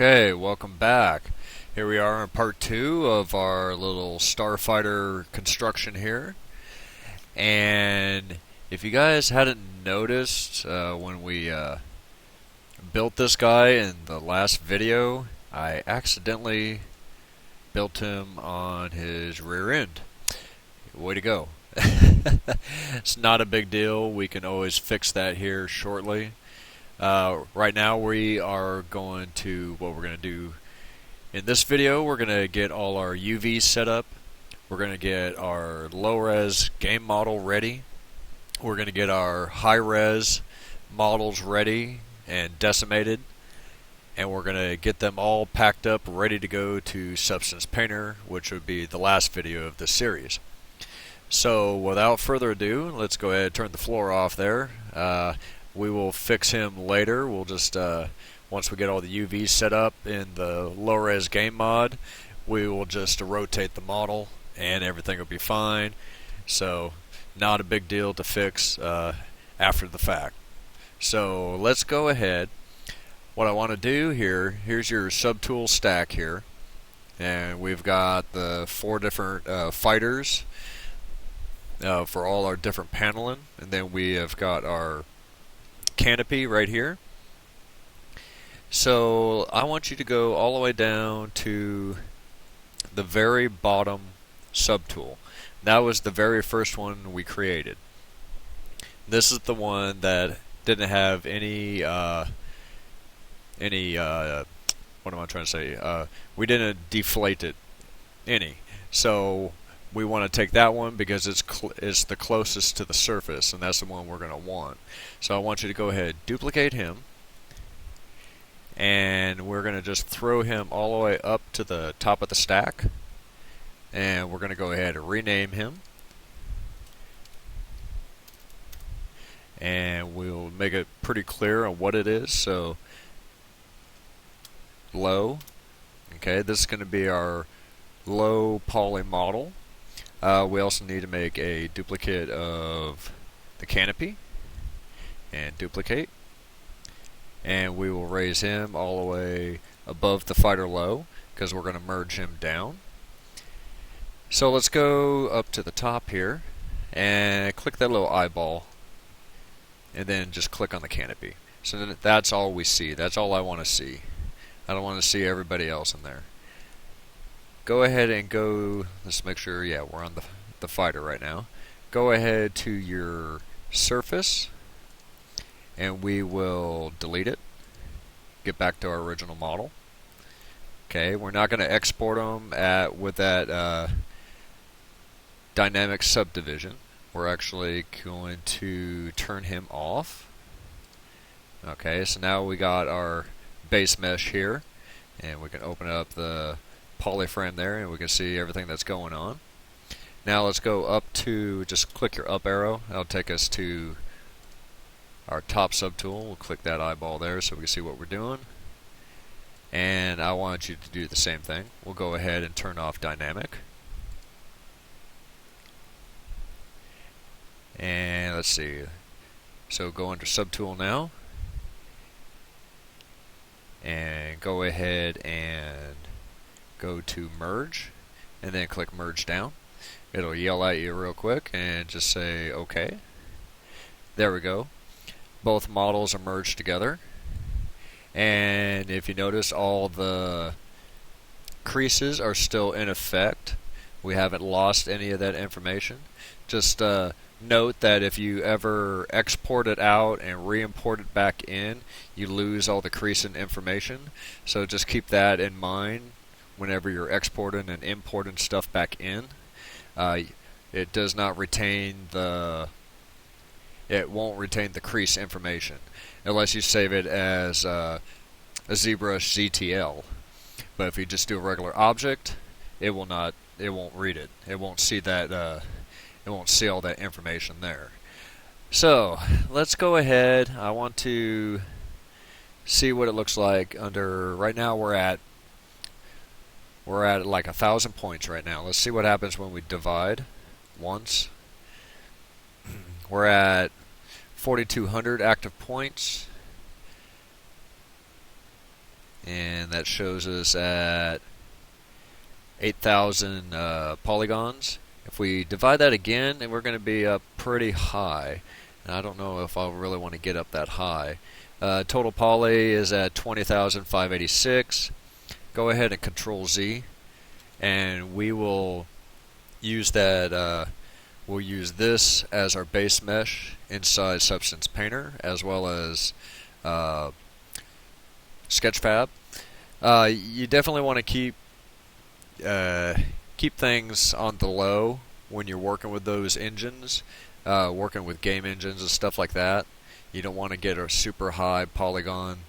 Okay, welcome back. Here we are in part 2 of our little Starfighter construction here. And if you guys hadn't noticed when we built this guy in the last video, I accidentally built him on his rear end. Way to go. It's not a big deal. We can always fix that here shortly. Right now we are going to, what we're going to do in this video, we're going to get all our UVs set up. We're going to get our low-res game model ready. We're going to get our high-res models ready and decimated. And we're going to get them all packed up, ready to go to Substance Painter, which would be the last video of this series. So without further ado, let's go ahead and turn the floor off there. We will fix him later. We'll just, once we get all the UVs set up in the low-res game mod, we will just rotate the model and everything will be fine. So, not a big deal to fix after the fact. So, let's go ahead. What I want to do here, here's your subtool stack here. And we've got the 4 different fighters for all our different paneling. And then we have got our canopy right here. So I want you to go all the way down to the very bottom subtool. That was the very first one we created. This is the one that didn't have any what am I trying to say? We didn't deflate it any. So we want to take that one because it's the closest to the surface, and that's the one we're going to want. So I want you to go ahead, duplicate him, and we're going to just throw him all the way up to the top of the stack, and we're going to go ahead and rename him, and we'll make it pretty clear on what it is. So low, okay, this is going to be our low poly model. We also need to make a duplicate of the canopy and duplicate, and we will raise him all the way above the fighter low because we're going to merge him down. So let's go up to the top here and click that little eyeball and then just click on the canopy. So then that's all we see. That's all I want to see. I don't want to see everybody else in there. Go ahead and go, let's make sure, yeah, we're on the fighter right now. Go ahead to your surface, and we will delete it. Get back to our original model. Okay, we're not going to export them with that dynamic subdivision. We're actually going to turn him off. Okay, so now we got our base mesh here, and we can open up the polyframe there and we can see everything that's going on. Now let's go up to, just click your up arrow. That'll take us to our top subtool. We'll click that eyeball there so we can see what we're doing. And I want you to do the same thing. We'll go ahead and turn off dynamic. And let's see. So go under subtool now. And go ahead and go to merge, and then click merge down. It'll yell at you real quick and just say OK. There we go. Both models are merged together, and if you notice, all the creases are still in effect. We haven't lost any of that information. Just note that if you ever export it out and re-import it back in, you lose all the creasing information. So just keep that in mind whenever you're exporting and importing stuff back in. It does not retain it won't retain the crease information unless you save it as a Zbrush ZTL. But if you just do a regular object, it won't read it. It won't see that it won't see all that information there. So let's go ahead. I want to see what it looks like under, right now we're at like 1,000 points right now. Let's see what happens when we divide once. We're at 4,200 active points. and that shows us at 8,000 polygons. If we divide that again, then we're going to be up pretty high. And I don't know if I really want to get up that high. Total poly is at 20,586. Go ahead and Control Z, and we will use that. We'll use this as our base mesh inside Substance Painter, as well as Sketchfab. You definitely want to keep things on the low when you're working with those engines, working with game engines and stuff like that. You don't want to get a super high polygon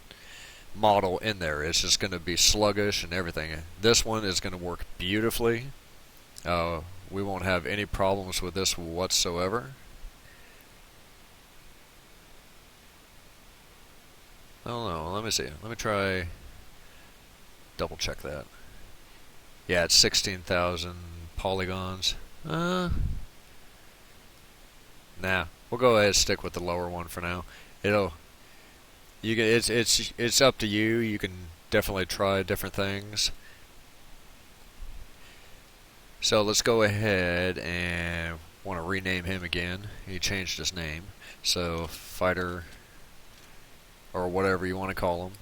model in there. It's just going to be sluggish and everything. This one is going to work beautifully. We won't have any problems with this whatsoever. I don't know. Let me see. Let me try. Double check that. Yeah, it's 16,000 polygons. Nah, we'll go ahead and stick with the lower one for now. It's up to you. You can definitely try different things. So let's go ahead and want to rename him again. He changed his name. So Fighter, or whatever you want to call him.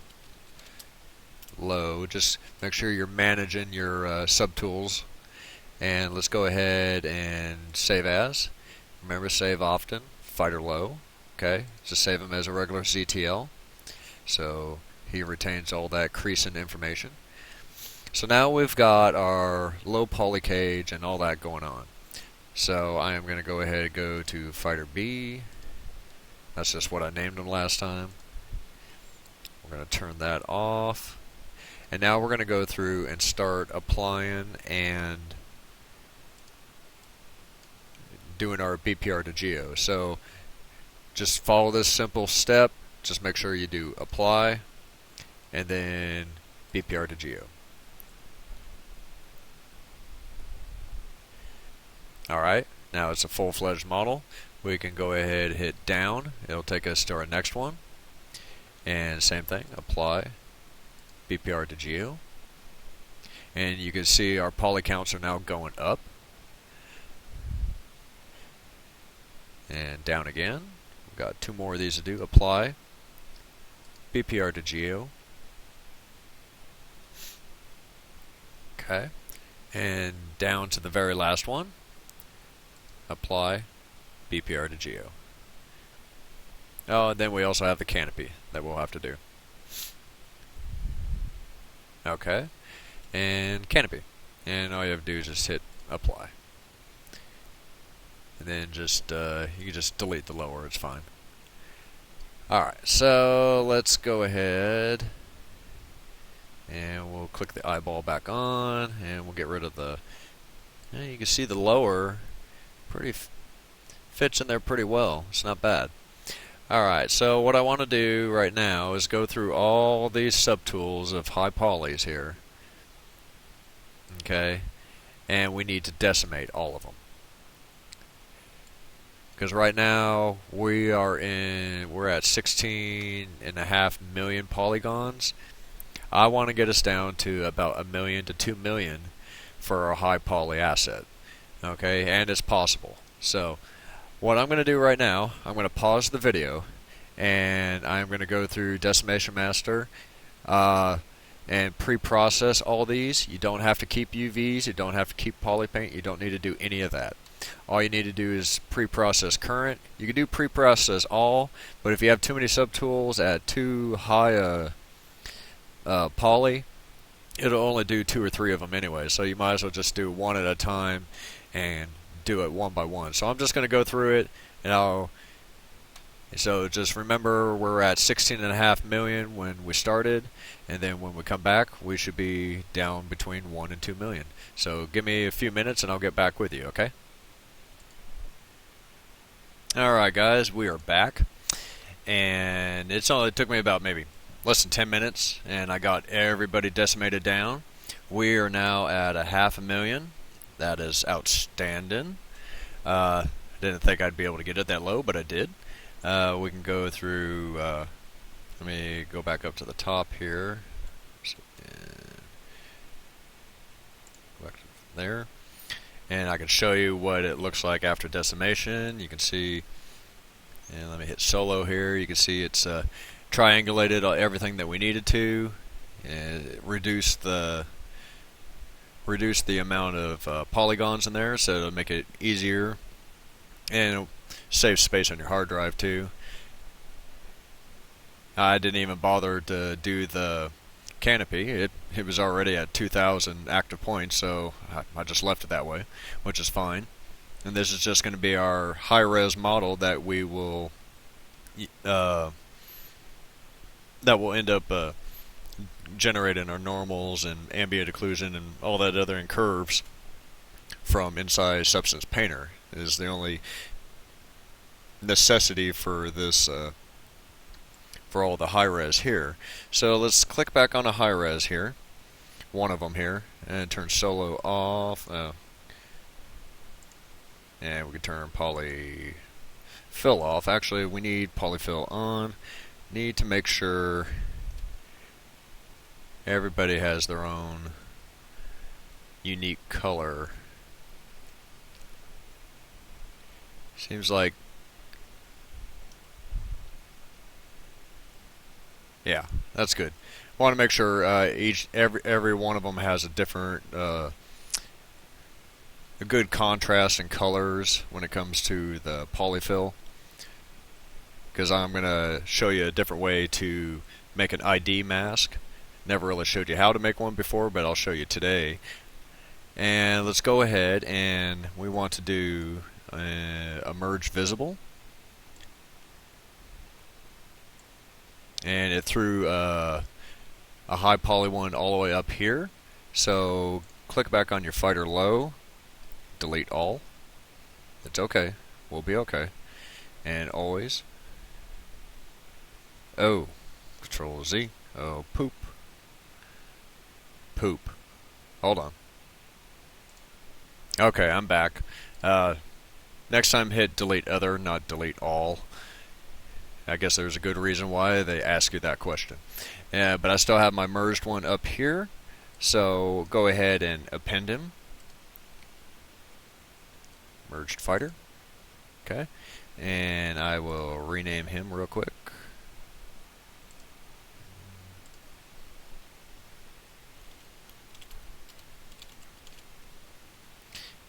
Low. Just make sure you're managing your subtools. And let's go ahead and save as. Remember, save often. Fighter low. Okay. Just save him as a regular ZTL. So he retains all that creasing information. So now we've got our low poly cage and all that going on. So I am going to go ahead and go to Fighter B. That's just what I named him last time. We're going to turn that off. And now we're going to go through and start applying and doing our BPR to Geo. So just follow this simple step. Just make sure you do apply and then BPR to Geo. Alright, now it's a full-fledged model. We can go ahead and hit down. It'll take us to our next one. And same thing, apply, BPR to Geo. And you can see our poly counts are now going up. And down again. We've got two more of these to do. Apply, BPR to Geo. Okay. And down to the very last one. Apply, BPR to Geo. Oh, and then we also have the canopy that we'll have to do. Okay. And canopy. And all you have to do is just hit apply. And then just, you can just delete the lower, it's fine. Alright, so let's go ahead and we'll click the eyeball back on and we'll get rid of the, you can see the lower fits in there pretty well. It's not bad. Alright, so what I want to do right now is go through all these subtools of high polys here. Okay, and we need to decimate all of them. Because right now we're at 16.5 million polygons. I want to get us down to about 1 million to 2 million for our high poly asset. Okay, and it's possible. So what I'm going to do right now, I'm going to pause the video and I'm going to go through Decimation Master and pre-process all these. You don't have to keep UVs, you don't have to keep polypaint, you don't need to do any of that. All you need to do is pre-process current. You can do pre-process all, but if you have too many subtools at too high poly, it'll only do 2 or 3 of them anyway, so you might as well just do one at a time and do it one by one. So I'm just going to go through it, and so just remember we're at 16.5 million when we started, and then when we come back we should be down between 1 and 2 million. So give me a few minutes and I'll get back with you, okay? Alright guys, we are back, and it took me about maybe less than 10 minutes and I got everybody decimated down. We are now at 500,000. That is outstanding. Didn't think I'd be able to get it that low, but I did. We can go through, let me go back up to the top here. So, go back to there. And I can show you what it looks like after decimation. You can see, and let me hit solo here. You can see it's triangulated everything that we needed to, and reduce the amount of polygons in there, so it'll make it easier, and it'll save space on your hard drive too. I didn't even bother to do the canopy. It was already at 2,000 active points, so I just left it that way, which is fine. And this is just going to be our high-res model that we will end up generating our normals and ambient occlusion and all that other in curves from inside Substance Painter. Is the only necessity for this for all the high-res here. So let's click back on a high-res here, one of them here, and turn solo off. And we can turn polyfill off. Actually, we need polyfill on. Need to make sure everybody has their own unique color. Seems like, yeah, that's good. Want to make sure every one of them has a different a good contrast in colors when it comes to the polyfill, because I'm going to show you a different way to make an ID mask. Never really showed you how to make one before, but I'll show you today. And let's go ahead, and we want to do a merge visible. And it threw a high poly one all the way up here. So click back on your fighter low, delete all. It's okay. We'll be okay. And always. Oh, Control Z. Oh, poop. Poop. Hold on. Okay, I'm back. Next time hit delete other, not delete all. I guess there's a good reason why they ask you that question. But I still have my merged one up here, so go ahead and append him. Merged fighter. Okay. And I will rename him real quick.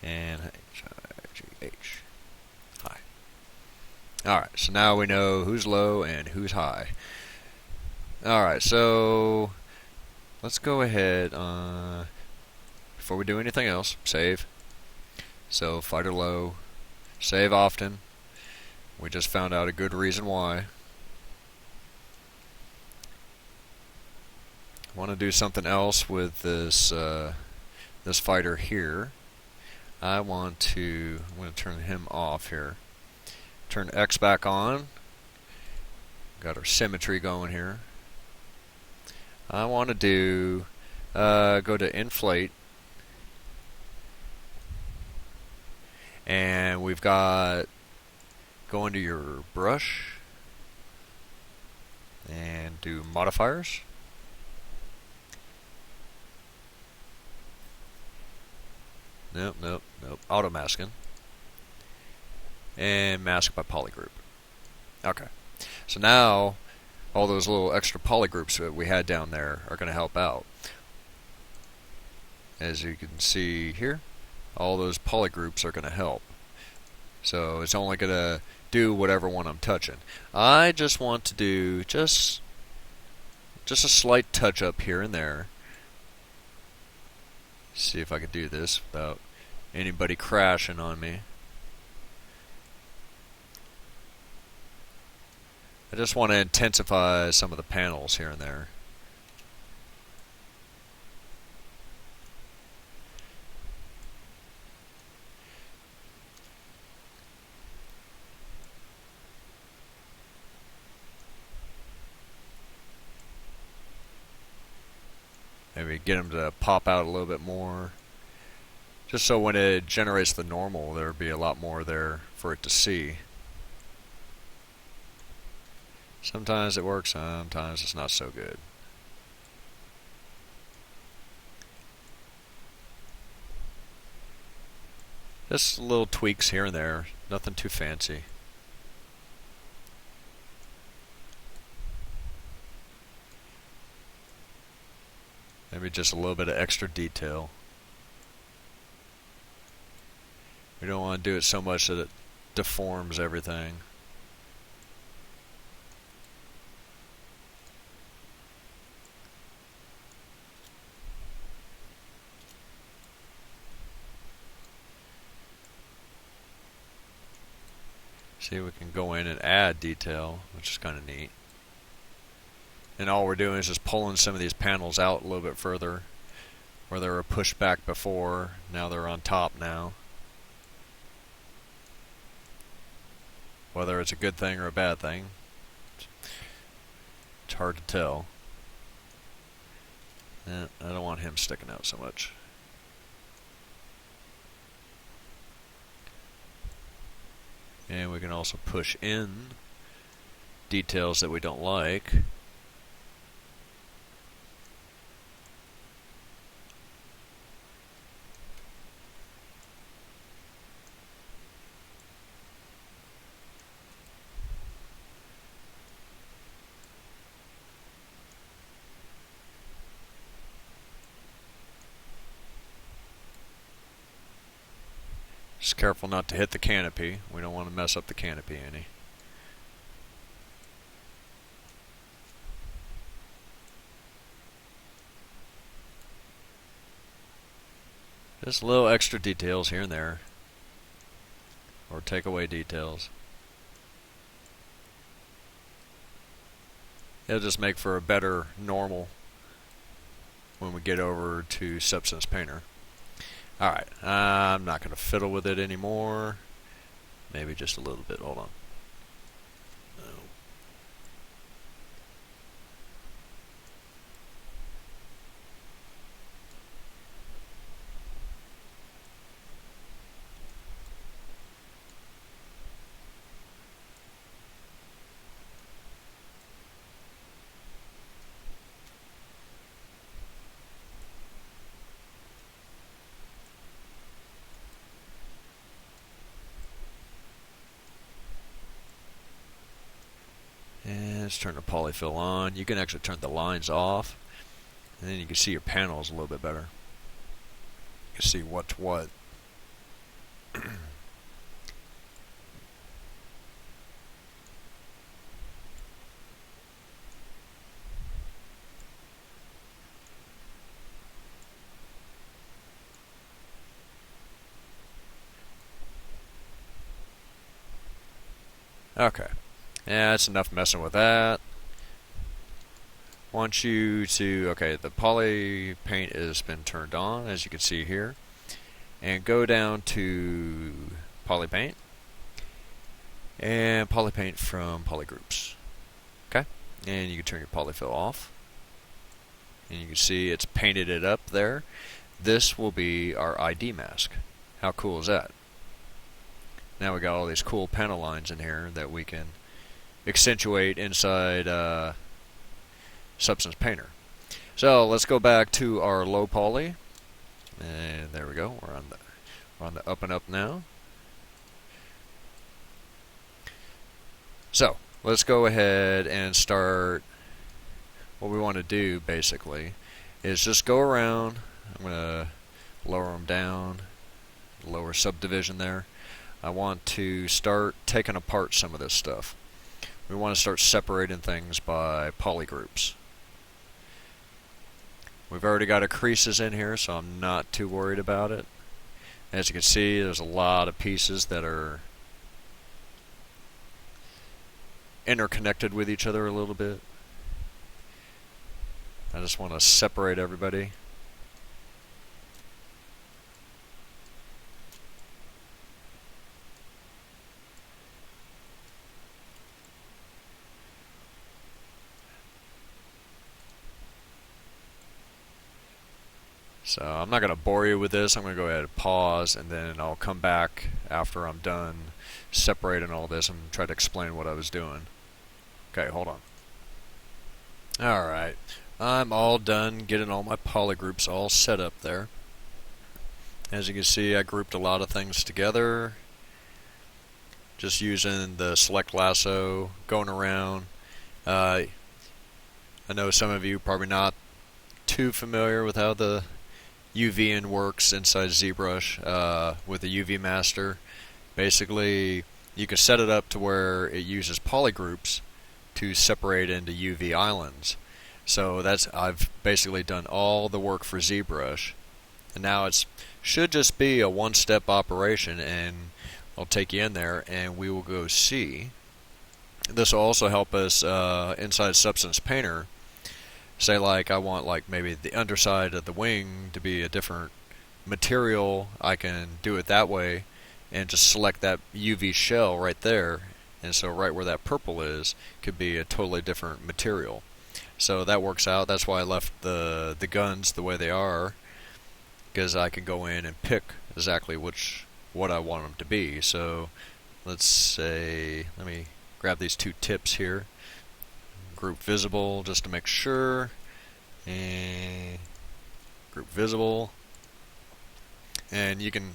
And H. High. Alright, so now we know who's low and who's high. Alright, so let's go ahead, before we do anything else, save. So fighter low, save often. We just found out a good reason why. I want to do something else with this this fighter here. I'm going to turn him off here. Turn X back on. Got our symmetry going here. I want to do go to inflate, and we've got go into your brush and do modifiers. Nope. Auto masking. And mask by polygroup. Okay. So now all those little extra polygroups that we had down there are going to help out. As you can see here, all those polygroups are going to help. So it's only going to do whatever one I'm touching. I just want to do just a slight touch up here and there. See if I can do this without anybody crashing on me. I just want to intensify some of the panels here and there. Maybe get them to pop out a little bit more. Just so when it generates the normal, there'll be a lot more there for it to see. Sometimes it works, sometimes it's not so good. Just little tweaks here and there, nothing too fancy. Maybe just a little bit of extra detail. We don't want to do it so much that it deforms everything. See, we can go in and add detail, which is kind of neat. And all we're doing is just pulling some of these panels out a little bit further. Where they were pushed back before, now they're on top now. Whether it's a good thing or a bad thing, it's hard to tell. I don't want him sticking out so much. And we can also push in details that we don't like. Just careful not to hit the canopy. We don't want to mess up the canopy any. Just little extra details here and there. Or take away details. It'll just make for a better normal when we get over to Substance Painter. Alright, I'm not going to fiddle with it anymore. Maybe just a little bit. Hold on. And let's turn the polyfill on. You can actually turn the lines off, and then you can see your panels a little bit better. You can see what's what. Okay. Yeah, that's enough messing with that. Want you to, okay, the poly paint has been turned on, as you can see here. And go down to poly paint. And poly paint from polygroups. Okay? And you can turn your polyfill off. And you can see it's painted it up there. This will be our ID mask. How cool is that? Now we got all these cool panel lines in here that we can accentuate inside Substance Painter. So let's go back to our low poly, and there we go. We're on the up and up now. So let's go ahead and start. What we want to do basically is just go around. I'm going to lower them down, lower subdivision there. I want to start taking apart some of this stuff. We want to start separating things by polygroups. We've already got our creases in here, so I'm not too worried about it. As you can see, there's a lot of pieces that are interconnected with each other a little bit. I just want to separate everybody. So I'm not going to bore you with this. I'm going to go ahead and pause, and then I'll come back after I'm done separating all this and try to explain what I was doing. Okay, hold on. Alright, I'm all done getting all my polygroups all set up there. As you can see, I grouped a lot of things together, just using the select lasso, going around. I know some of you probably not too familiar with how the UV works inside ZBrush with the UV master. Basically, you can set it up to where it uses polygroups to separate into UV islands. So I've basically done all the work for ZBrush, and now it should just be a one-step operation, and I'll take you in there and we will go see. This will also help us inside Substance Painter. Say like I want like maybe the underside of the wing to be a different material, I can do it that way and just select that UV shell right there, and so right where that purple is could be a totally different material. So that works out. That's why I left the guns the way they are, because I can go in and pick exactly what I want them to be. So let's say, let me grab these two tips here. Group visible just to make sure, and group visible, and you can,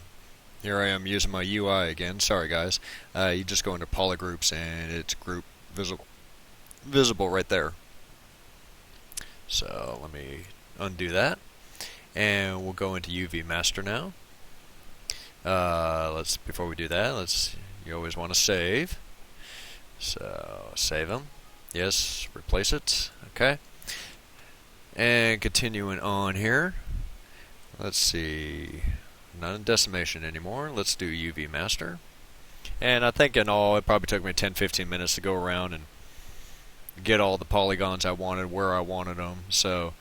here I am using my UI again, sorry guys, you just go into polygroups and it's group visible right there. So let me undo that, and we'll go into UV master now. Before we do that, you always want to save, so save them. Yes, replace it. Okay. And continuing on here. Let's see. Not in decimation anymore. Let's do UV master. And I think in all, it probably took me 10-15 minutes to go around and get all the polygons I wanted where I wanted them. So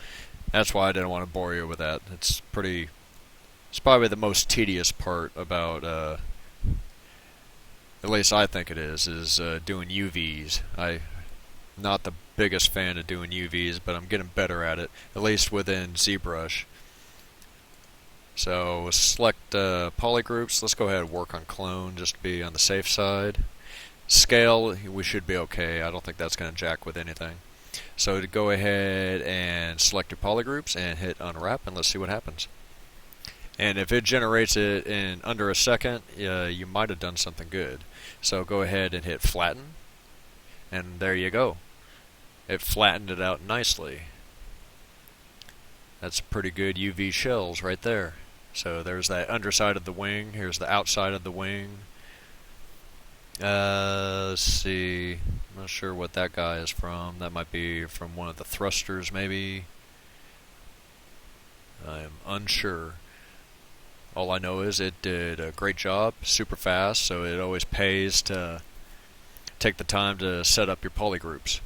that's why I didn't want to bore you with that. It's probably the most tedious part about, at least I think it is doing UVs. Not the biggest fan of doing UVs, but I'm getting better at it, at least within ZBrush. So select polygroups. Let's go ahead and work on clone just to be on the safe side. Scale, we should be okay. I don't think that's going to jack with anything. So to go ahead and select your polygroups and hit unwrap, and let's see what happens. And if it generates it in under a second, you might have done something good. So go ahead and hit flatten, and there you go. It flattened it out nicely. That's pretty good UV shells right there. So there's that underside of the wing. Here's the outside of the wing. Let's see. I'm not sure what that guy is from. That might be from one of the thrusters, maybe. I'm unsure. All I know is it did a great job, super fast, so it always pays to take the time to set up your polygroups.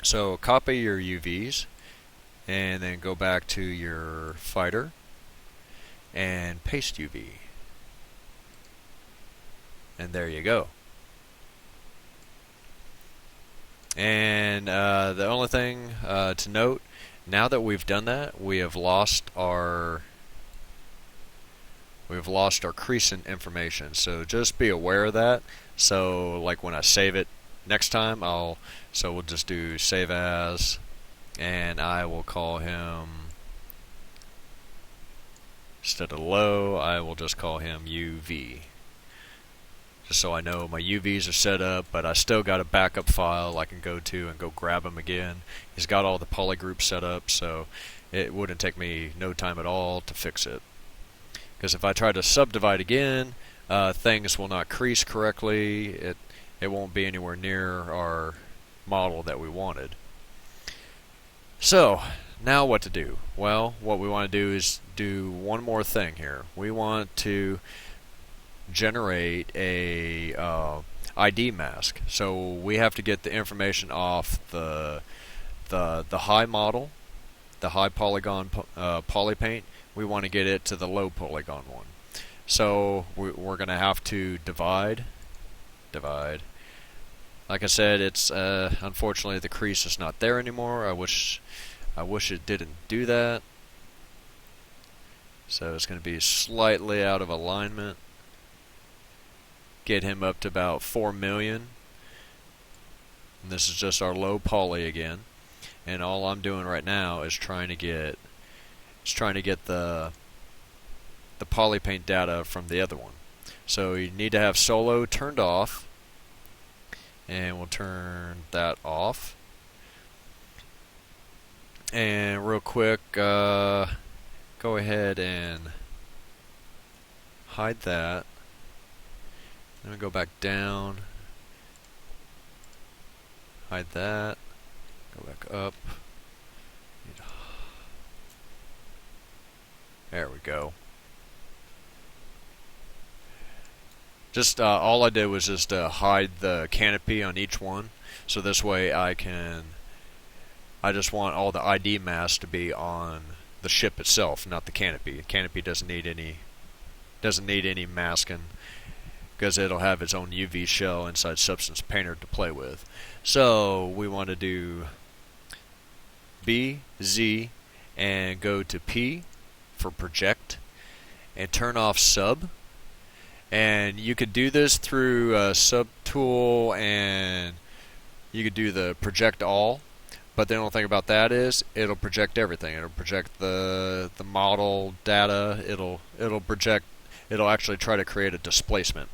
So copy your UVs and then go back to your fighter and paste UV. And there you go. And the only thing to note, now that we've done that, we have lost our crescent information. So just be aware of that. So like when I save it next time, we'll just do save as, and I will call him, instead of low, I will just call him UV. Just so I know my UVs are set up, but I still got a backup file I can go to and go grab them again. He's got all the polygroups set up, so it wouldn't take me no time at all to fix it. Because if I try to subdivide again, things will not crease correctly. It won't be anywhere near our model that we wanted. So now what to do? Well, what we want to do is do one more thing here. We want to generate a ID mask. So we have to get the information off the high model, the high polygon polypaint. We want to get it to the low polygon one. So we're going to have to divide. Like I said, it's unfortunately the crease is not there anymore. I wish it didn't do that. So it's going to be slightly out of alignment. Get him up to about 4 million. And this is just our low poly again. And all I'm doing right now is trying to get the the polypaint data from the other one. So you need to have solo turned off, and we'll turn that off. And real quick, go ahead and hide that. Then we go back down, hide that, go back up. There we go. Just all I did was just hide the canopy on each one, so this way I just want all the ID masks to be on the ship itself, not the canopy. The canopy doesn't need any masking because it'll have its own UV shell inside Substance Painter to play with. So we want to do B, Z, and go to P for project, and turn off sub. And you could do this through subtool, and you could do the project all. But the only thing about that is it'll project everything. It'll project the model data. It'll actually try to create a displacement.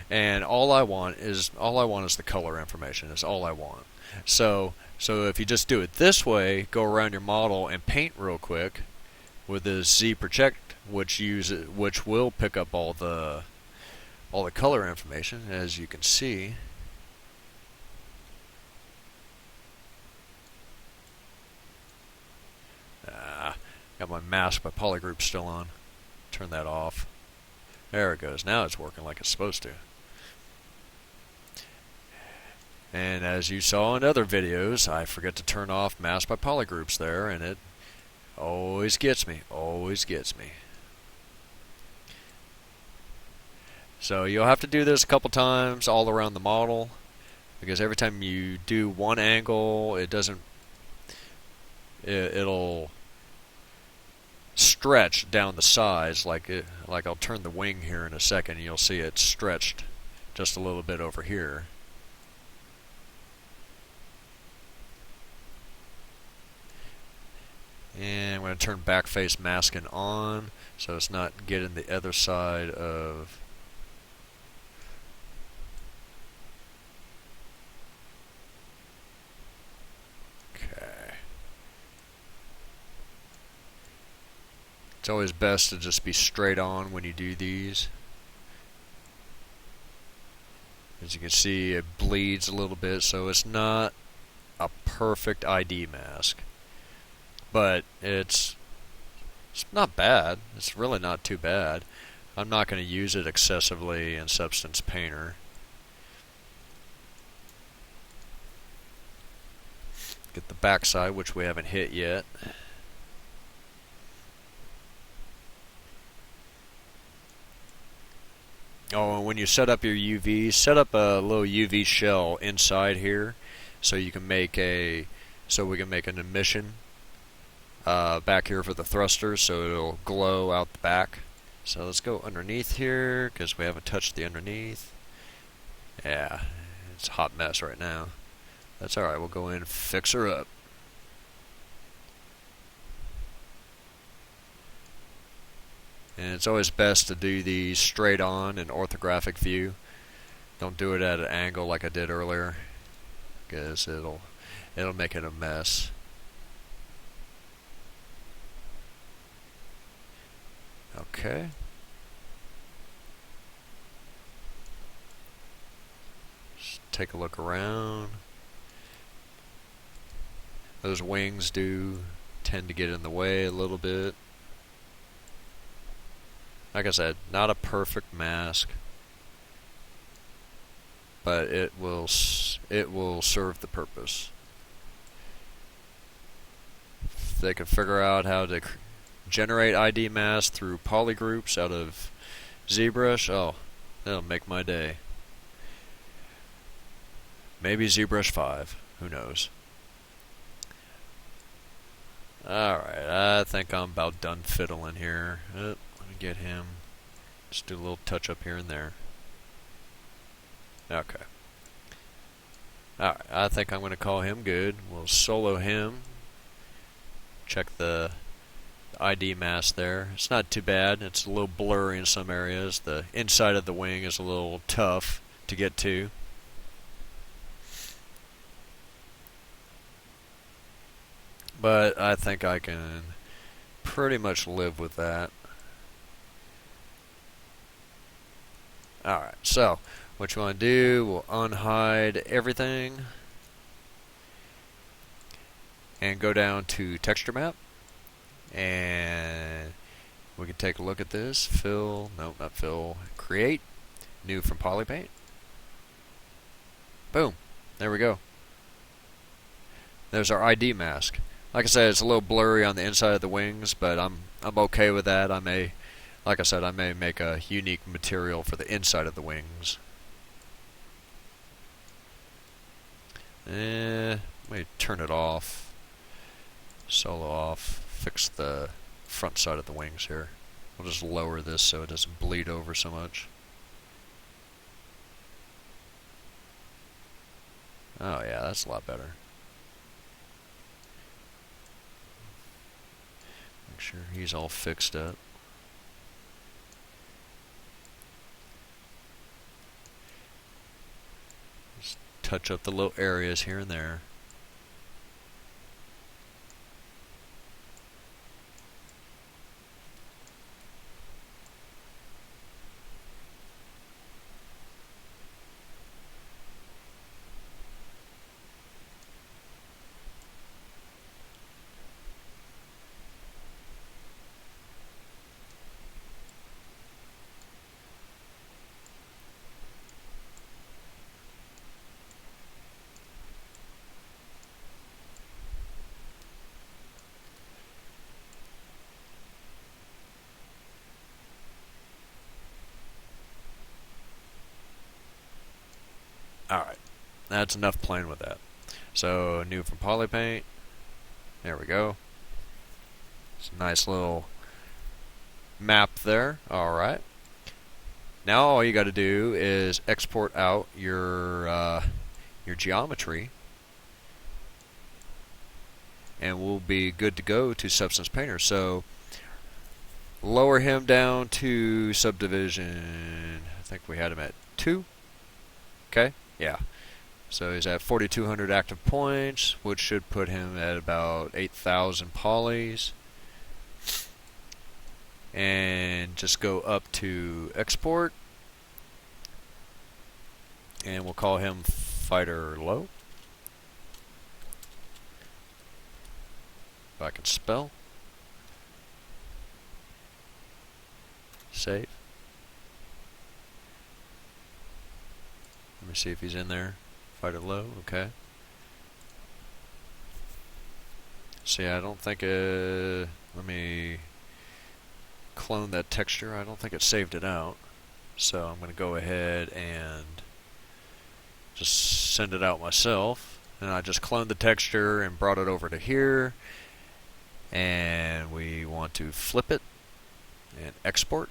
And all I want is the color information. Is all I want. So if you just do it this way, go around your model and paint real quick with this Z project, which will pick up all the color information, as you can see. Got my mask by polygroup still on. Turn that off. There it goes. Now it's working like it's supposed to. And as you saw in other videos, I forget to turn off mask by polygroups there, and it always gets me. Always gets me. So you'll have to do this a couple times all around the model, because every time you do one angle, it'll stretch down the sides, like I'll turn the wing here in a second, and you'll see it stretched just a little bit over here. And I'm going to turn back face masking on, so it's not getting the other side of. It's always best to just be straight on when you do these. As you can see, it bleeds a little bit, so it's not a perfect ID mask. But it's not bad. It's really not too bad. I'm not going to use it excessively in Substance Painter. Get the backside, which we haven't hit yet. Oh, and when you set up your UV, set up a little UV shell inside here, so we can make an emission back here for the thrusters, so it'll glow out the back. So let's go underneath here, because we haven't touched the underneath. Yeah, it's a hot mess right now. That's alright, we'll go in and fix her up. And it's always best to do these straight on in orthographic view. Don't do it at an angle like I did earlier, because it'll make it a mess. Okay. Just take a look around. Those wings do tend to get in the way a little bit. Like I said, not a perfect mask, but it will serve the purpose. If they can figure out how to generate ID masks through polygroups out of Zbrush, oh, that'll make my day. Maybe Zbrush 5, who knows. Alright, I think I'm about done fiddling here. Let me get him. Just do a little touch up here and there. Okay. Alright, I think I'm going to call him good. We'll solo him. Check the ID mask there. It's not too bad. It's a little blurry in some areas. The inside of the wing is a little tough to get to. But I think I can pretty much live with that. Alright, so what you want to do, we'll unhide everything and go down to texture map, and we can take a look at this. Fill, no, not fill, create, new from Polypaint. Boom, there we go. There's our ID mask. Like I said, it's a little blurry on the inside of the wings, but I'm okay with that. Like I said, I may make a unique material for the inside of the wings. Let me turn it off. Solo off. Fix the front side of the wings here. We'll just lower this so it doesn't bleed over so much. Oh yeah, that's a lot better. Make sure he's all fixed up. Just touch up the little areas here and there. Alright, that's enough playing with that. So, new from Polypaint. There we go. It's a nice little map there. Alright. Now all you got to do is export out your geometry, and we'll be good to go to Substance Painter. So, lower him down to subdivision. I think we had him at 2. Okay. Yeah, so he's at 4,200 active points, which should put him at about 8,000 polys. And just go up to export, and we'll call him Fighter Low. If I can spell. Save. Let me see if he's in there. Fighter Low, okay. See, I don't think let me clone that texture. I don't think it saved it out. So I'm going to go ahead and just send it out myself. And I just cloned the texture and brought it over to here. And we want to flip it and export.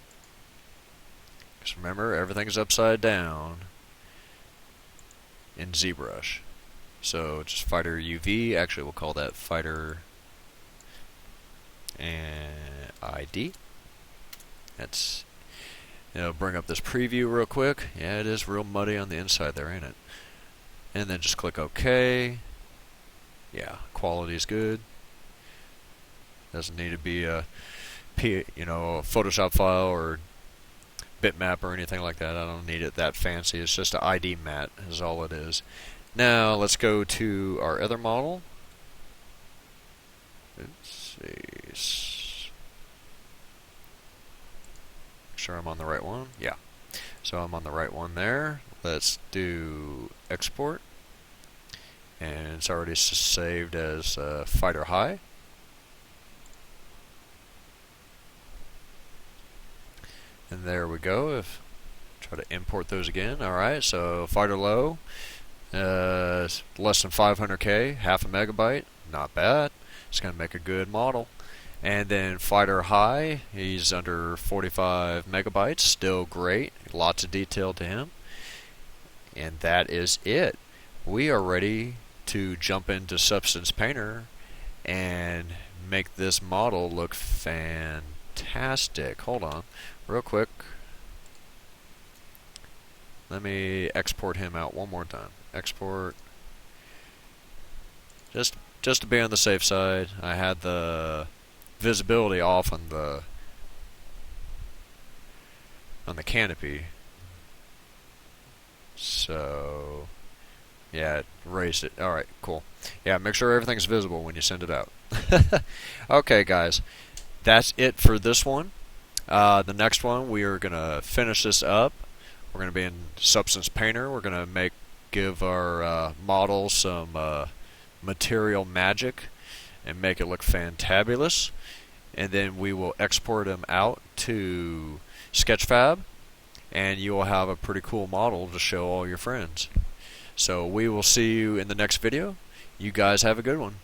Because remember, everything's upside down in Zbrush. So just Fighter UV, actually we'll call that Fighter and ID. That's, bring up this preview real quick. Yeah, it is real muddy on the inside there, ain't it? And then just click OK. Yeah, quality's good. Doesn't need to be a Photoshop file or bitmap or anything like that. I don't need it that fancy. It's just an ID mat is all it is. Now let's go to our other model. Let's see. Make sure I'm on the right one. Yeah. So I'm on the right one there. Let's do export. And it's already saved as Fighter High. And there we go. Try to import those again. Alright, so Fighter Low, less than 500K, half a megabyte. Not bad. It's going to make a good model. And then Fighter High, he's under 45 megabytes. Still great. Lots of detail to him. And that is it. We are ready to jump into Substance Painter and make this model look fantastic. Hold on, real quick. Let me export him out one more time. Export. Just to be on the safe side, I had the visibility off on the canopy. So yeah, it raised it. Alright, cool. Yeah, make sure everything's visible when you send it out. Okay, guys. That's it for this one. The next one, we are going to finish this up. We're going to be in Substance Painter. We're going to give our model some material magic and make it look fantabulous. And then we will export them out to Sketchfab, and you will have a pretty cool model to show all your friends. So we will see you in the next video. You guys have a good one.